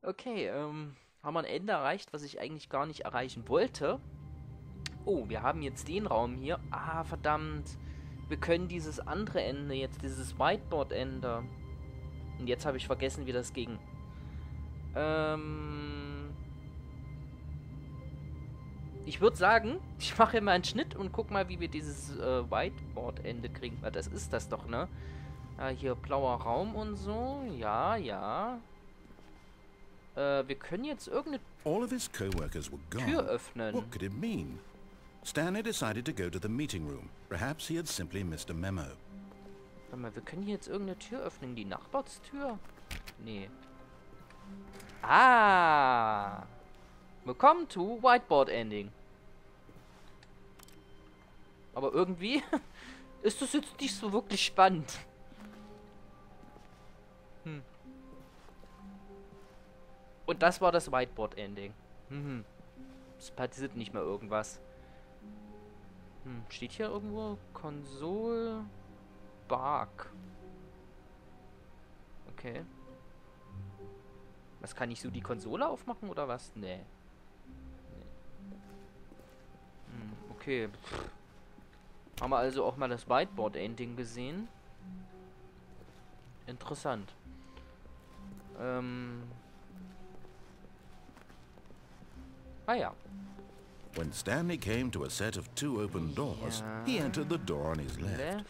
Okay, haben wir ein Ende erreicht, was ich eigentlich gar nicht erreichen wollte. Oh, wir haben jetzt den Raum hier. Ah, verdammt. Wir können dieses andere Ende jetzt, dieses Whiteboard-Ende. Und jetzt habe ich vergessen, wie das ging. Ich würde sagen, ich mache mal einen Schnitt und guck mal, wie wir dieses Whiteboard-Ende kriegen. Weil das ist das doch, ne? Hier blauer Raum und so. Ja, ja. Wir können jetzt irgendeine All of his co-workers were Tür gone. öffnen. What could it mean? Stanley decided to go to the meeting room. Perhaps he had simply missed a memo. Warte mal, wir können hier jetzt irgendeine Tür öffnen. Die Nachbarstür? Nee. Ah! Willkommen to Whiteboard Ending. Aber irgendwie ist das jetzt nicht so wirklich spannend. Und das war das Whiteboard Ending. Es passiert nicht mehr irgendwas. Steht hier irgendwo Konsole Bark. Okay. Was, kann ich so die Konsole aufmachen oder was? Nee. Okay. Haben wir also auch mal das Whiteboard-Ending gesehen. Interessant. Ah ja. When Stanley came to a set of two open doors, he entered the door on his left.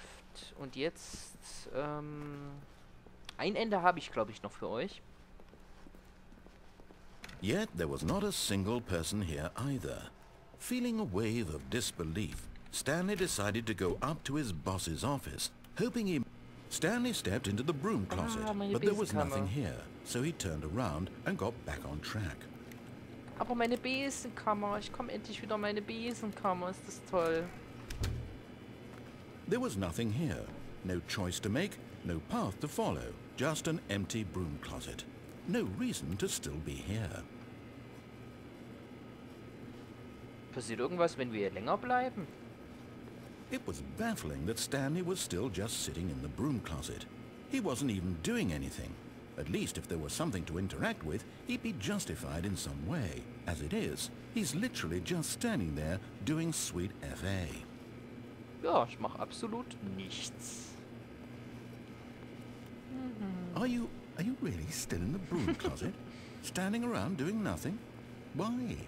Und jetzt, ein Ende habe ich, glaube ich, noch für euch. Yet there was not a single person here either. Feeling a wave of disbelief, Stanley decided to go up to his boss's office, hoping he... Stanley stepped into the broom closet, but there was nothing here, so he turned around and got back on track. Aber meine Besenkammer, ich komme endlich wieder in meine Besenkammer, ist das toll. There was nothing here, no choice to make, no path to follow, just an empty broom closet. No reason to still be here. Passiert irgendwas, wenn wir hier länger bleiben? It was baffling that Stanley was still just sitting in the broom closet. He wasn't even doing anything. At least if there was something to interact with, he'd be justified in some way. As it is, he's literally just standing there doing sweet FA. Ja, ich mache absolut nichts. Are you really still in the broom closet? Standing around doing nothing? Why?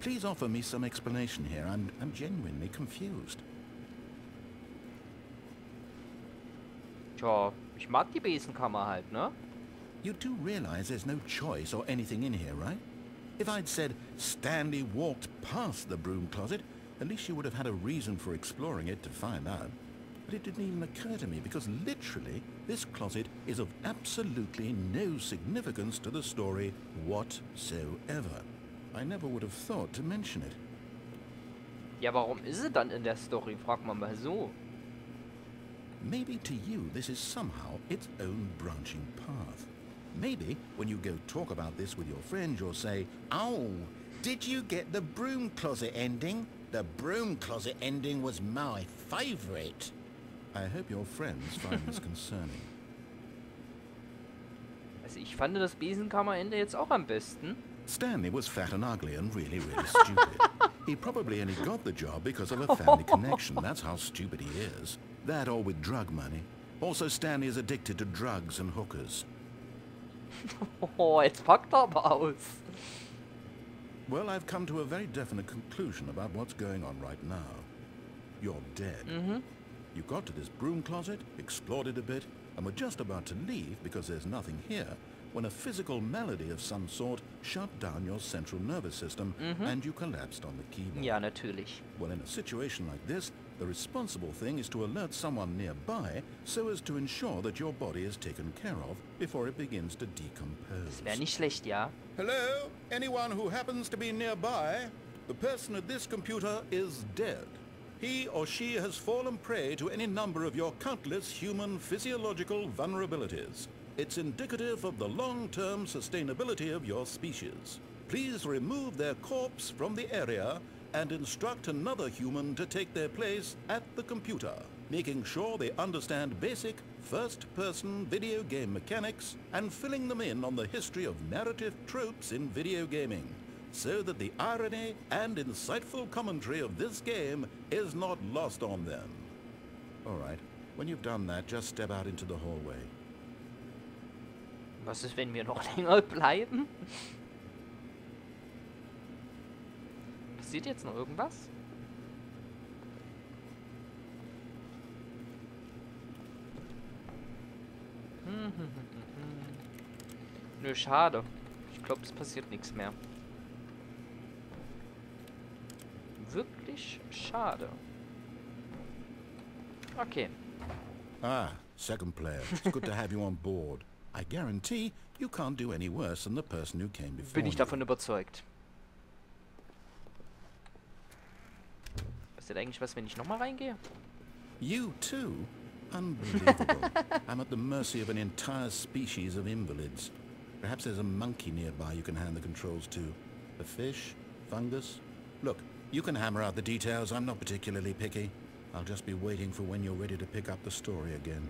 Please offer me some explanation here. I'm genuinely confused. Tja, ich mag die Besenkammer halt, ne? You do realize there's no choice or anything in here, right? If I'd said Stanley walked past the broom closet, at least you would have had a reason for exploring it to find out. But it didn't even occur to me because literally this closet is of absolutely no significance to the story whatsoever. I never would have thought to mention it. Ja, warum ist sie dann in der Story? Frag mal so. Maybe to you this is somehow its own branching path. Maybe when you go talk about this with your friends, you'll say, "Oh, did you get the broom closet ending? The broom closet ending was my favorite." I hope your friends find this concerning. Also ich fand das Besenkammerende jetzt auch am besten. Stanley was fat and ugly and really, really stupid. He probably only got the job because of a family connection. That's how stupid he is. That or with drug money. Also, Stanley is addicted to drugs and hookers. Oh, jetzt packt er aber aus. Well, I've come to a very definite conclusion about what's going on right now. You're dead. You got to this broom closet, explored it a bit, and were just about to leave because there's nothing here, when a physical malady of some sort shut down your central nervous system and you collapsed on the keyboard. Ja, natürlich. Well, in a situation like this, the responsible thing is to alert someone nearby so as to ensure that your body is taken care of before it begins to decompose. Das wäre nicht schlecht, ja. Hello? Anyone who happens to be nearby? The person at this computer is dead. He or she has fallen prey to any number of your countless human physiological vulnerabilities. It's indicative of the long-term sustainability of your species. Please remove their corpse from the area and instruct another human to take their place at the computer, making sure they understand basic first-person video game mechanics and filling them in on the history of narrative tropes in video gaming, so that the irony and insightful commentary of this game is not lost on them. All right, when you've done that, just step out into the hallway. Was ist, wenn wir noch länger bleiben? Passiert jetzt noch irgendwas? Nö, schade. Ich glaube, es passiert nichts mehr. Wirklich schade. Okay. Ah, second player. It's good to have you on board. I guarantee you can't do any worse than the person who came before Bin ich you. davon überzeugt. Passiert eigentlich was, wenn ich nochmal reingehe? You too? Unbelievable. I'm at the mercy of an entire species of invalids. Perhaps there's a monkey nearby you can hand the controls to. A fish? Fungus? Look, you can hammer out the details. I'm not particularly picky. I'll just be waiting for when you're ready to pick up the story again.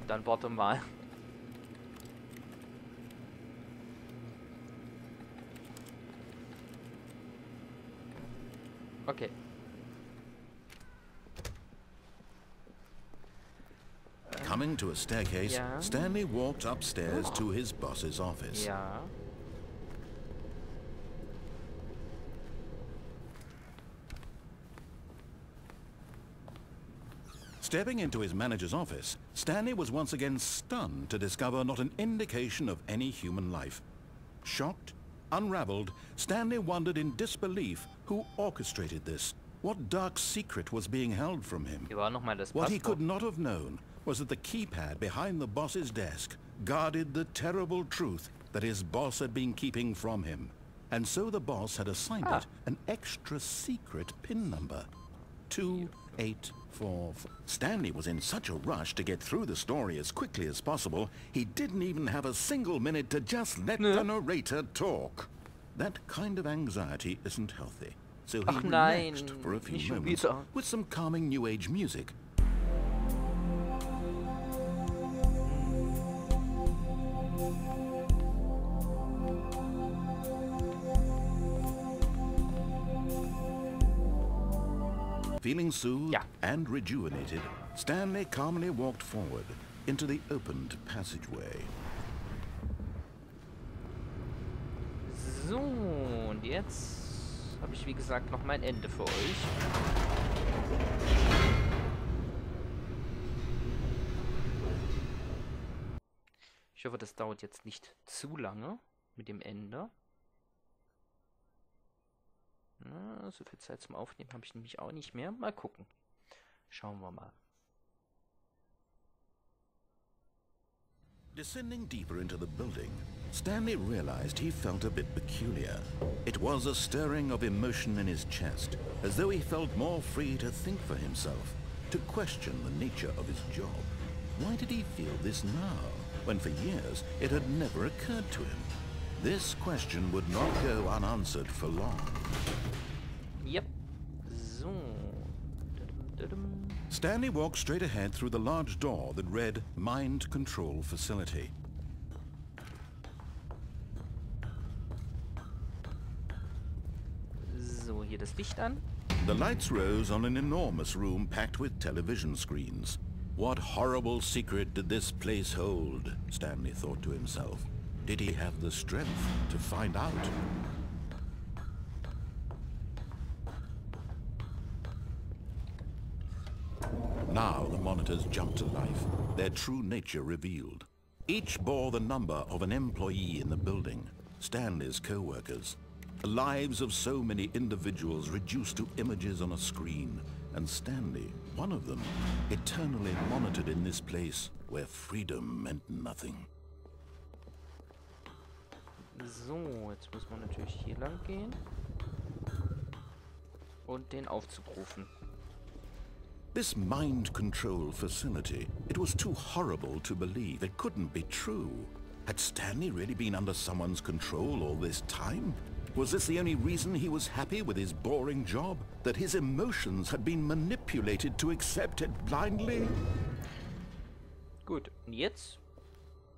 Dann warte mal. Okay. Coming to a staircase, Yeah. Stanley walked upstairs to his boss's office. Ja. Stepping into his manager's office, Stanley was once again stunned to discover not an indication of any human life. Shocked, unraveled, Stanley wondered in disbelief who orchestrated this. What dark secret was being held from him? Hier war noch mal das What he Passwort. could not have known was that the keypad behind the boss's desk guarded the terrible truth that his boss had been keeping from him. And so the boss had assigned it an extra secret PIN number. 2844. Stanley was in such a rush to get through the story as quickly as possible, he didn't even have a single minute to just let the narrator talk. That kind of anxiety isn't healthy. So he Ach nein, relaxed for a few nicht schon moments wieder. with some calming New Age music. Feeling soothed and rejuvenated, Stanley calmly walked forward into the opened passageway. So, und jetzt habe ich wie gesagt noch mein Ende für euch. Ich hoffe, das dauert jetzt nicht zu lange mit dem Ende. Na, so viel Zeit zum Aufnehmen habe ich nämlich auch nicht mehr. Mal gucken. Schauen wir mal. Descending deeper into the building, Stanley realized he felt a bit peculiar. It was a stirring of emotion in his chest, as though he felt more free to think for himself, to question the nature of his job. Why did he feel this now, when for years it had never occurred to him? This question would not go unanswered for long. Yep. So. Stanley walked straight ahead through the large door that read Mind Control Facility. So, hier das Licht an. The lights rose on an enormous room packed with television screens. What horrible secret did this place hold? Stanley thought to himself. Did he have the strength to find out? Now the monitors jumped to life, their true nature revealed. Each bore the number of an employee in the building, Stanley's co-workers. The lives of so many individuals reduced to images on a screen, and Stanley, one of them, eternally monitored in this place where freedom meant nothing. So, jetzt muss man natürlich hier lang gehen. Und den Aufzug rufen. This mind control facility, it was too horrible to believe. It couldn't be true. Had Stanley really been under someone's control all this time? Was this the only reason he was happy with his boring job? That his emotions had been manipulated to accept it blindly? Gut, und jetzt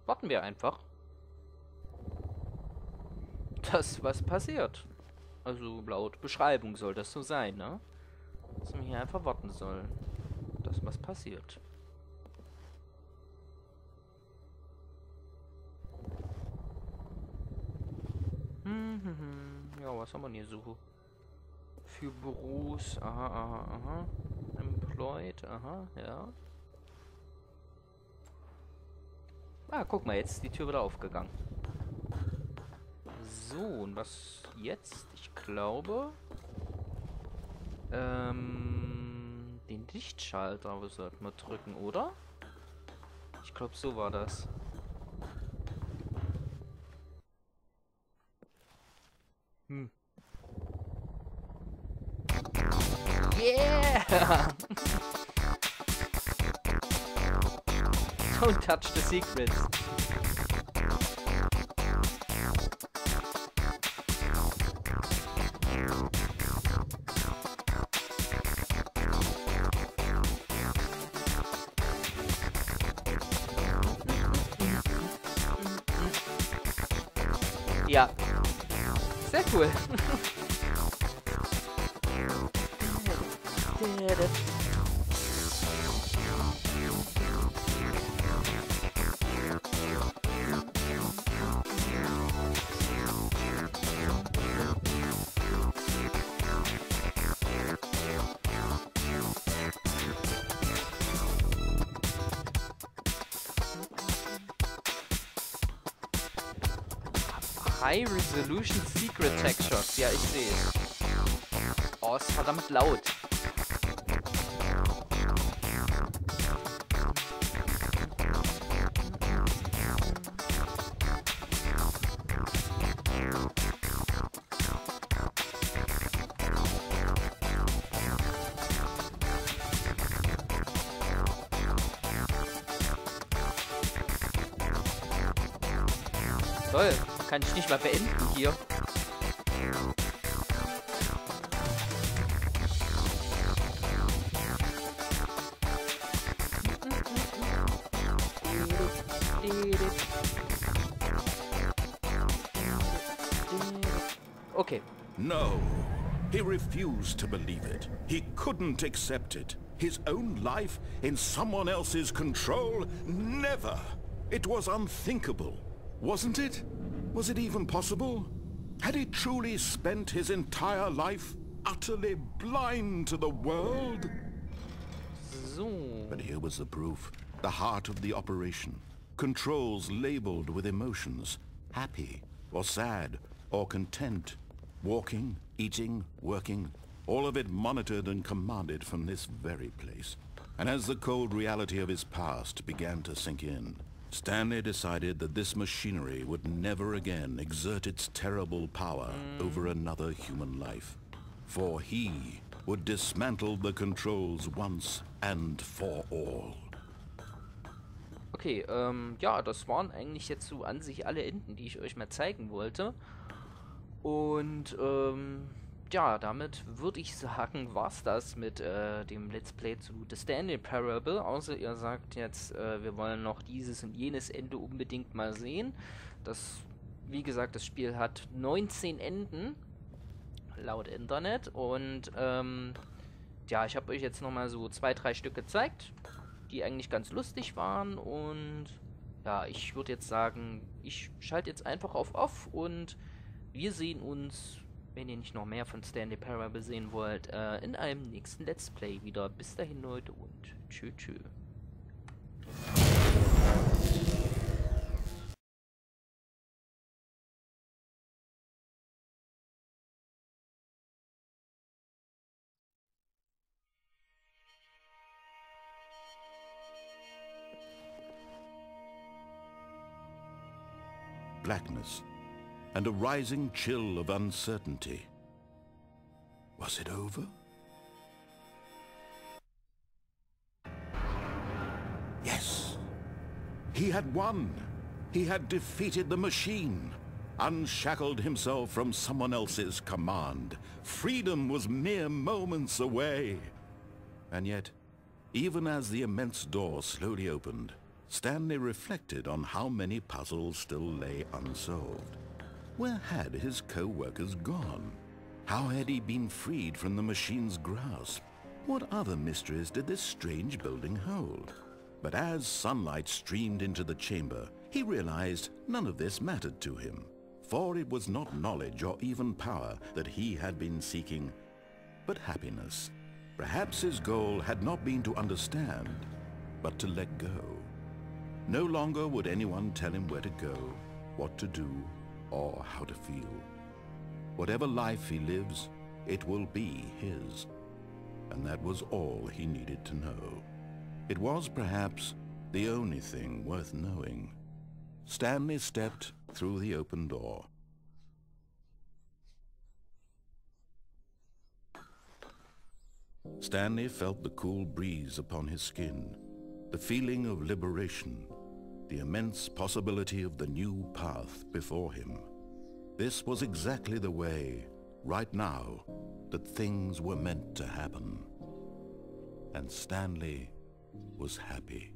warten wir einfach, dass was passiert. Also laut Beschreibung soll das so sein, ne? Dass man hier einfach warten soll, dass was passiert. Ja, was haben wir hier so? Für Büros, aha, aha, aha. Employed, aha, ja. Ah, guck mal, jetzt ist die Tür wieder aufgegangen. So, und was jetzt? Ich glaube, den Lichtschalter sollten wir drücken, oder? Ich glaube, so war das. Yeah! Don't touch the secrets. Ja. Sehr cool. High Resolution Secret Textures. Ja, ich sehe es. Oh, ist verdammt laut. Toll. Kann ich nicht mal beenden hier. Okay. No. He refused to believe it. He couldn't accept it. His own life in someone else's control? Never. It was unthinkable. Wasn't it? Was it even possible? Had he truly spent his entire life utterly blind to the world? So. But here was the proof. The heart of the operation. Controls labeled with emotions. Happy, or sad, or content. Walking, eating, working. All of it monitored and commanded from this very place. And as the cold reality of his past began to sink in, Stanley decided that this machinery would never again exert its terrible power over another human life. For he would dismantle the controls once and for all. Okay, ja, das waren eigentlich jetzt so an sich alle Enden, die ich euch mal zeigen wollte. Und, ja, damit würde ich sagen, war's das mit dem Let's Play zu The Stanley Parable. Außer ihr sagt jetzt, wir wollen noch dieses und jenes Ende unbedingt mal sehen. Das, wie gesagt, das Spiel hat 19 Enden, laut Internet. Und, ja, ich habe euch jetzt nochmal so 2, 3 Stück gezeigt, die eigentlich ganz lustig waren. Und, ja, ich würde jetzt sagen, ich schalte jetzt einfach auf Off und wir sehen uns, wenn ihr nicht noch mehr von Stanley Parable sehen wollt, in einem nächsten Let's Play wieder. Bis dahin, Leute, und tschö, tschö. Blackness. And a rising chill of uncertainty. Was it over? Yes. He had won. He had defeated the machine. unshackled himself from someone else's command. Freedom was mere moments away. And yet, even as the immense door slowly opened, Stanley reflected on how many puzzles still lay unsolved. Where had his co-workers gone? How had he been freed from the machine's grasp? What other mysteries did this strange building hold? But as sunlight streamed into the chamber, he realized none of this mattered to him, for it was not knowledge or even power that he had been seeking, but happiness. Perhaps his goal had not been to understand, but to let go. No longer would anyone tell him where to go, what to do, or how to feel. Whatever life he lives, it will be his. And that was all he needed to know. It was perhaps the only thing worth knowing. Stanley stepped through the open door. Stanley felt the cool breeze upon his skin, the feeling of liberation, the immense possibility of the new path before him. This was exactly the way, right now, that things were meant to happen. And Stanley was happy.